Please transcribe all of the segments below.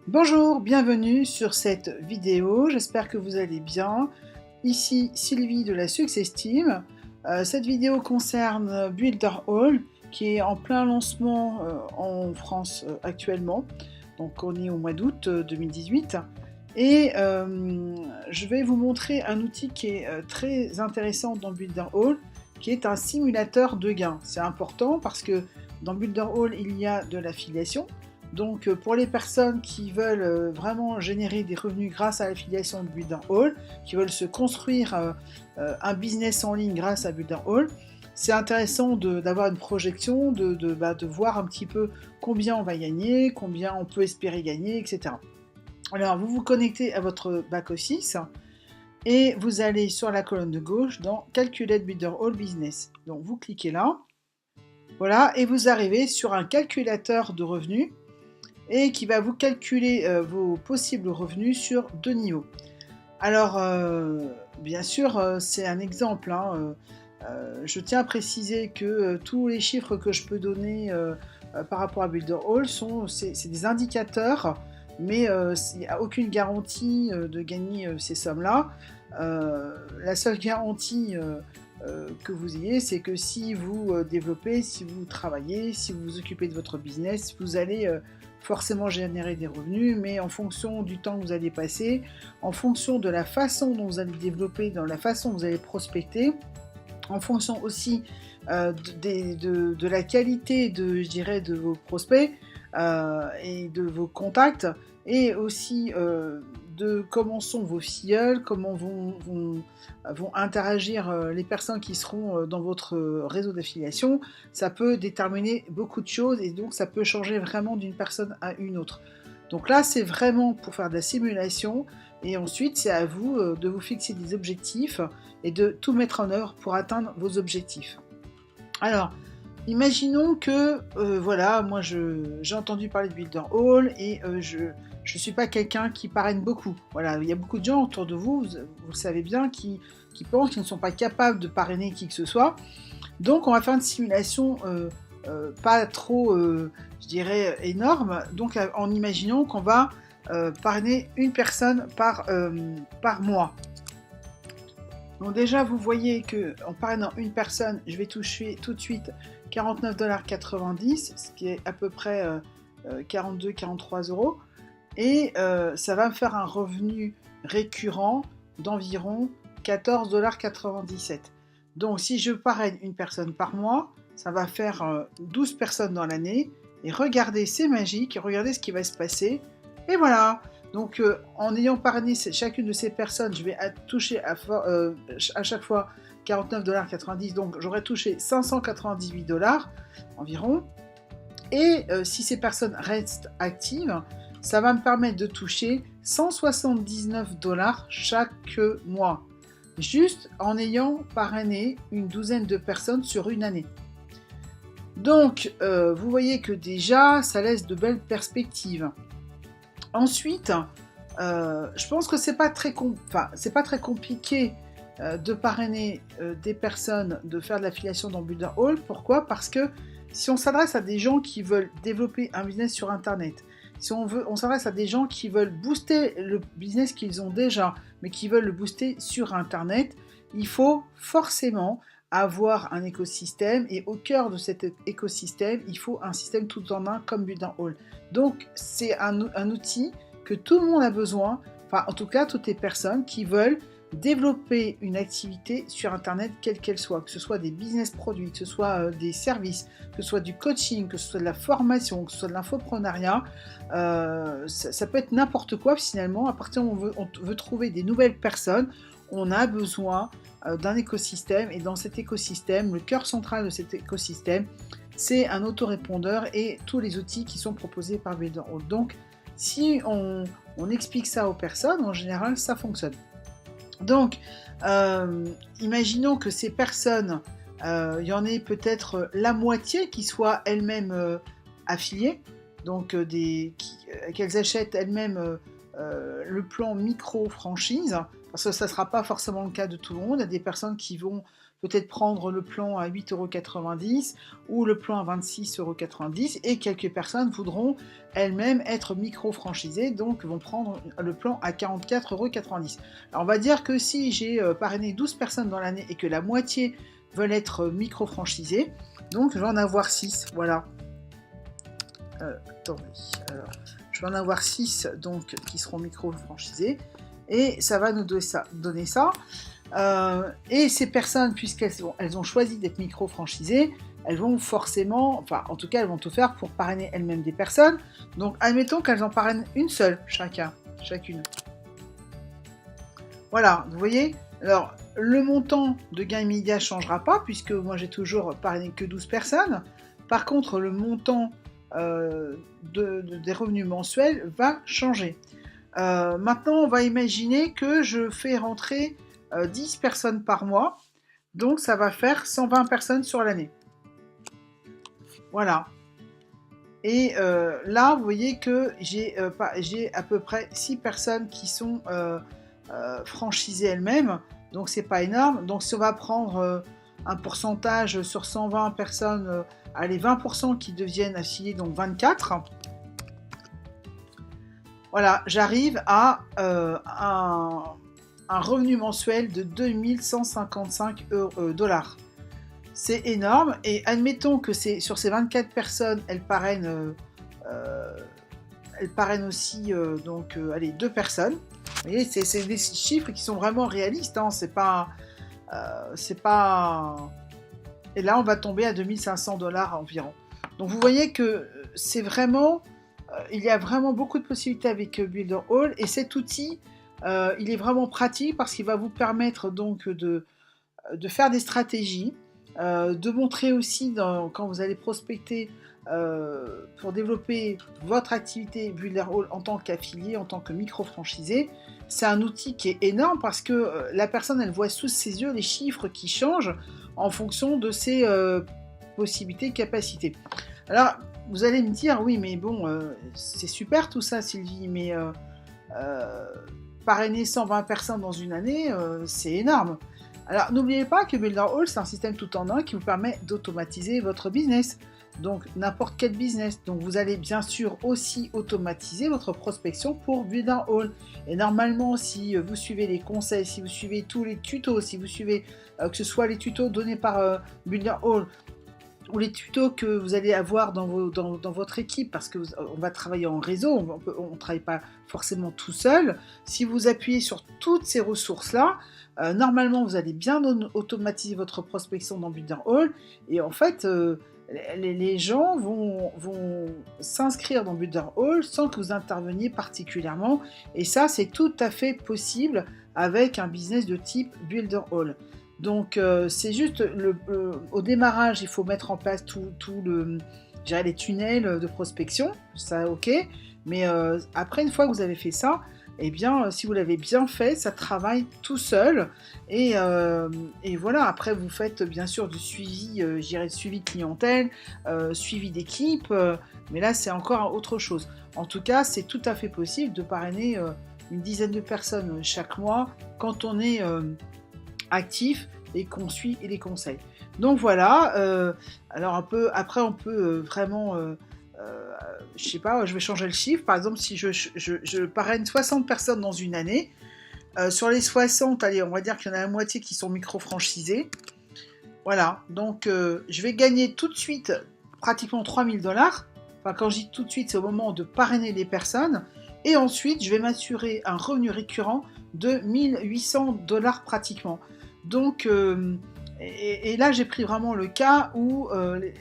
Bonjour, bienvenue sur cette vidéo, j'espère que vous allez bien. Ici Sylvie de la Success Team. Cette vidéo concerne Builderall qui est en plein lancement en France actuellement. Donc on est au mois d'août 2018 et je vais vous montrer un outil qui est très intéressant dans Builderall qui est un simulateur de gains. C'est important parce que dans Builderall il y a de l'affiliation. Donc pour les personnes qui veulent vraiment générer des revenus grâce à l'affiliation de Builderall, qui veulent se construire un business en ligne grâce à Builderall, c'est intéressant d'avoir une projection, de voir un petit peu combien on va gagner, combien on peut espérer gagner, etc. Alors vous vous connectez à votre back-office et vous allez sur la colonne de gauche dans Calculate Builderall Business. Donc vous cliquez là, voilà, et vous arrivez sur un calculateur de revenus et qui va vous calculer vos possibles revenus sur deux niveaux. Alors, bien sûr, c'est un exemple, hein, je tiens à préciser que tous les chiffres que je peux donner par rapport à Builderall c'est des indicateurs, mais il n'y a aucune garantie de gagner ces sommes-là. La seule garantie que vous ayez, c'est que si vous développez, si vous travaillez, si vous vous occupez de votre business, vous allez forcément générer des revenus, mais en fonction du temps que vous allez passer, en fonction de la façon dont vous allez développer, dans la façon dont vous allez prospecter, en fonction aussi de la qualité je dirais, de vos prospects et de vos contacts, et aussi de comment sont vos filleuls, comment vont interagir les personnes qui seront dans votre réseau d'affiliation. Ça peut déterminer beaucoup de choses et donc ça peut changer vraiment d'une personne à une autre. Donc là, c'est vraiment pour faire de la simulation et ensuite, c'est à vous de vous fixer des objectifs et de tout mettre en œuvre pour atteindre vos objectifs. Alors, imaginons que, voilà, moi j'ai entendu parler de Builderall et je ne suis pas quelqu'un qui parraine beaucoup. Voilà, il y a beaucoup de gens autour de vous, vous le savez bien, qui pensent qu'ils ne sont pas capables de parrainer qui que ce soit. Donc on va faire une simulation pas trop, je dirais, énorme, donc en imaginant qu'on va parrainer une personne par mois. Donc déjà, vous voyez qu'en parrainant une personne, je vais toucher tout de suite 49,90 $, ce qui est à peu près 42-43 €. Et ça va me faire un revenu récurrent d'environ 14,97 $. Donc si je parraine une personne par mois, ça va faire 12 personnes dans l'année. Et regardez, c'est magique, regardez ce qui va se passer. Et voilà. Donc en ayant parrainé chacune de ces personnes, je vais toucher à chaque fois 49,90 $. Donc j'aurais touché 598 $ environ. Et si ces personnes restent actives, ça va me permettre de toucher 179 $ chaque mois, juste en ayant parrainé une douzaine de personnes sur une année. Donc, vous voyez que déjà, ça laisse de belles perspectives. Ensuite, je pense que c'est pas très compliqué de parrainer des personnes, de faire de l'affiliation dans Builderall. Pourquoi ? Parce que si on s'adresse à des gens qui veulent développer un business sur Internet, si on s'adresse à des gens qui veulent booster le business qu'ils ont déjà, mais qui veulent le booster sur Internet, il faut forcément avoir un écosystème, et au cœur de cet écosystème, il faut un système tout en un comme Builderall. Donc c'est un outil que tout le monde a besoin, enfin en tout cas toutes les personnes qui veulent développer une activité sur Internet, quelle qu'elle soit, que ce soit des business produits, que ce soit des services, que ce soit du coaching, que ce soit de la formation, que ce soit de l'infoprenariat, ça peut être n'importe quoi finalement. À partir du moment où on veut trouver des nouvelles personnes, on a besoin d'un écosystème, et dans cet écosystème, le cœur central de cet écosystème, c'est un autorépondeur et tous les outils qui sont proposés par Builderall. Donc, si on explique ça aux personnes, en général, ça fonctionne. Donc, imaginons que ces personnes, il y en ait peut-être la moitié qui soient elles-mêmes affiliées, donc qu'elles achètent elles-mêmes le plan micro-franchise, parce que ça ne sera pas forcément le cas de tout le monde. Il y a des personnes qui vont peut-être prendre le plan à 8,90 € ou le plan à 26,90 € et quelques personnes voudront elles-mêmes être micro-franchisées, donc vont prendre le plan à 44,90 €. Alors on va dire que si j'ai parrainé 12 personnes dans l'année et que la moitié veulent être micro-franchisées, donc je vais en avoir 6, voilà. Attendez, alors, je vais en avoir 6 donc, qui seront micro-franchisés et ça va nous donner ça. Et ces personnes, puisqu'elles ont choisi d'être micro-franchisées, elles vont forcément, enfin en tout cas elles vont tout faire pour parrainer elles-mêmes des personnes. Donc admettons qu'elles en parrainent une seule chacune. Voilà, vous voyez. Alors le montant de gain immédiat ne changera pas puisque moi j'ai toujours parrainé que 12 personnes. Par contre le montant des revenus mensuels va changer. Maintenant, on va imaginer que je fais rentrer 10 personnes par mois, donc ça va faire 120 personnes sur l'année. Voilà. Et là, vous voyez que j'ai à peu près 6 personnes qui sont franchisées elles-mêmes, donc c'est pas énorme. Donc si on va prendre un pourcentage sur 120 personnes, allez, 20% qui deviennent affiliés, donc 24. Voilà, j'arrive à un revenu mensuel de 2155 $. C'est énorme, et admettons que sur ces 24 personnes, elles parrainent aussi allez, 2 personnes. Vous voyez, c'est des chiffres qui sont vraiment réalistes, hein, c'est pas... Et là, on va tomber à 2500 $ environ. Donc vous voyez que c'est vraiment... il y a vraiment beaucoup de possibilités avec Builderall, et cet outil, il est vraiment pratique parce qu'il va vous permettre donc de faire des stratégies, de montrer aussi quand vous allez prospecter pour développer votre activité Builderall en tant qu'affilié, en tant que micro-franchisé. C'est un outil qui est énorme parce que la personne, elle voit sous ses yeux les chiffres qui changent en fonction de ses possibilités, capacités. Alors, vous allez me dire, oui, mais bon, c'est super tout ça, Sylvie, mais parrainer 120 personnes dans une année, c'est énorme. Alors, n'oubliez pas que Builderall, c'est un système tout en un qui vous permet d'automatiser votre business. Donc, n'importe quel business. Donc, vous allez bien sûr aussi automatiser votre prospection pour Builderall. Et normalement, si vous suivez les conseils, si vous suivez tous les tutos, si vous suivez que ce soit les tutos donnés par Builderall, ou les tutos que vous allez avoir dans votre équipe, parce qu'on va travailler en réseau, on ne travaille pas forcément tout seul. Si vous appuyez sur toutes ces ressources-là, normalement vous allez bien automatiser votre prospection dans Builderall, et en fait les gens vont s'inscrire dans Builderall sans que vous interveniez particulièrement, et ça c'est tout à fait possible avec un business de type Builderall. Donc c'est juste au démarrage, il faut mettre en place les tunnels de prospection, ça ok, mais après une fois que vous avez fait ça, eh bien si vous l'avez bien fait, ça travaille tout seul, et voilà, après vous faites bien sûr du suivi, suivi de clientèle, suivi d'équipe, mais là c'est encore autre chose. En tout cas, c'est tout à fait possible de parrainer une dizaine de personnes chaque mois quand on est actif et qu'on suit les conseils. Donc voilà, alors après on peut vraiment, je sais pas, je vais changer le chiffre. Par exemple, si je parraine 60 personnes dans une année, sur les 60, allez, on va dire qu'il y en a la moitié qui sont micro-franchisés. Voilà, donc je vais gagner tout de suite pratiquement 3000 $. Enfin, quand je dis tout de suite, c'est au moment de parrainer les personnes. Et ensuite, je vais m'assurer un revenu récurrent de 1800 $ pratiquement. Donc, et là, j'ai pris vraiment le cas où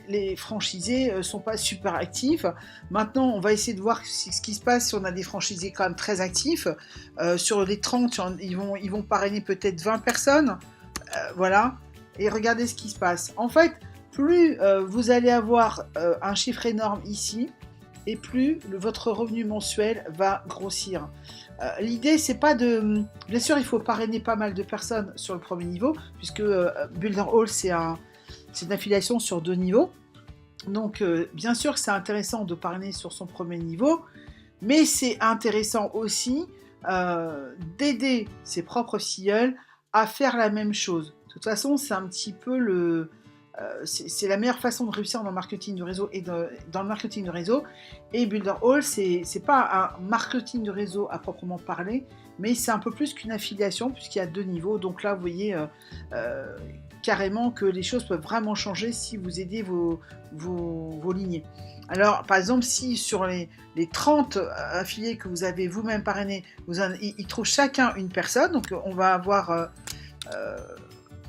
les franchisés ne sont pas super actifs. Maintenant, on va essayer de voir ce qui se passe si on a des franchisés quand même très actifs. Sur les 30, ils vont parrainer peut-être 20 personnes. Voilà. Et regardez ce qui se passe. En fait, plus vous allez avoir un chiffre énorme ici, et plus votre revenu mensuel va grossir. L'idée, c'est pas de... Bien sûr, il faut parrainer pas mal de personnes sur le premier niveau, puisque Builderall, c'est une affiliation sur 2 niveaux. Donc, bien sûr que c'est intéressant de parrainer sur son premier niveau, mais c'est intéressant aussi d'aider ses propres filleuls à faire la même chose. toute façon, c'est un petit peu c'est la meilleure façon de réussir dans le marketing de réseau dans le marketing de réseau. Et Builder All, c'est pas un marketing de réseau à proprement parler, mais c'est un peu plus qu'une affiliation puisqu'il y a 2 niveaux. Donc là, vous voyez carrément que les choses peuvent vraiment changer si vous aidez vos lignées. Alors, par exemple, si sur les 30 affiliés que vous avez vous-même parrainés, ils trouvent chacun une personne, donc on va avoir...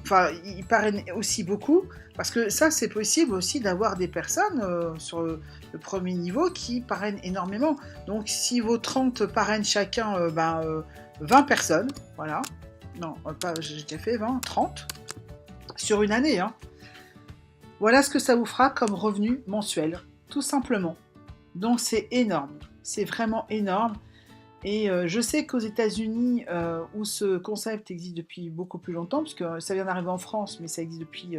Enfin, ils parrainent aussi beaucoup, parce que ça, c'est possible aussi d'avoir des personnes sur le premier niveau qui parrainent énormément. Donc, si vos 30 parrainent chacun 20 personnes, voilà, non, j'ai déjà fait 20, 30, sur une année, hein. Voilà ce que ça vous fera comme revenu mensuel, tout simplement. Donc, c'est énorme, c'est vraiment énorme. Et je sais qu'aux États-Unis, où ce concept existe depuis beaucoup plus longtemps, puisque ça vient d'arriver en France, mais ça existe depuis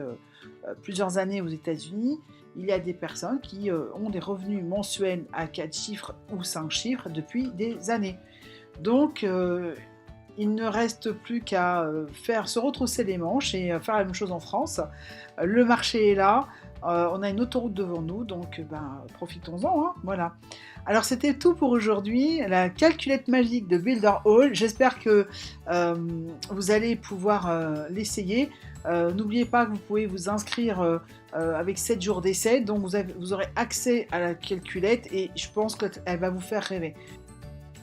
plusieurs années aux États-Unis, il y a des personnes qui ont des revenus mensuels à 4 chiffres ou 5 chiffres depuis des années. Donc, il ne reste plus qu'à se retrousser les manches et faire la même chose en France. Le marché est là, on a une autoroute devant nous, donc profitons-en, hein, voilà. Alors c'était tout pour aujourd'hui, la calculette magique de Builder All. J'espère que vous allez pouvoir l'essayer. N'oubliez pas que vous pouvez vous inscrire avec 7 jours d'essai, donc vous aurez accès à la calculette et je pense qu'elle va vous faire rêver.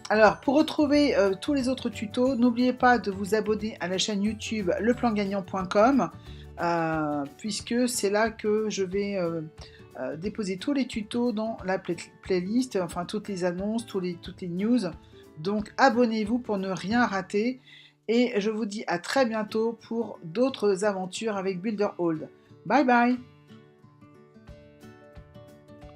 Alors, pour retrouver tous les autres tutos, n'oubliez pas de vous abonner à la chaîne YouTube leplangagnant.com puisque c'est là que je vais déposer tous les tutos dans la playlist, enfin toutes les annonces, toutes les news. Donc, abonnez-vous pour ne rien rater et je vous dis à très bientôt pour d'autres aventures avec Builder All. Bye bye!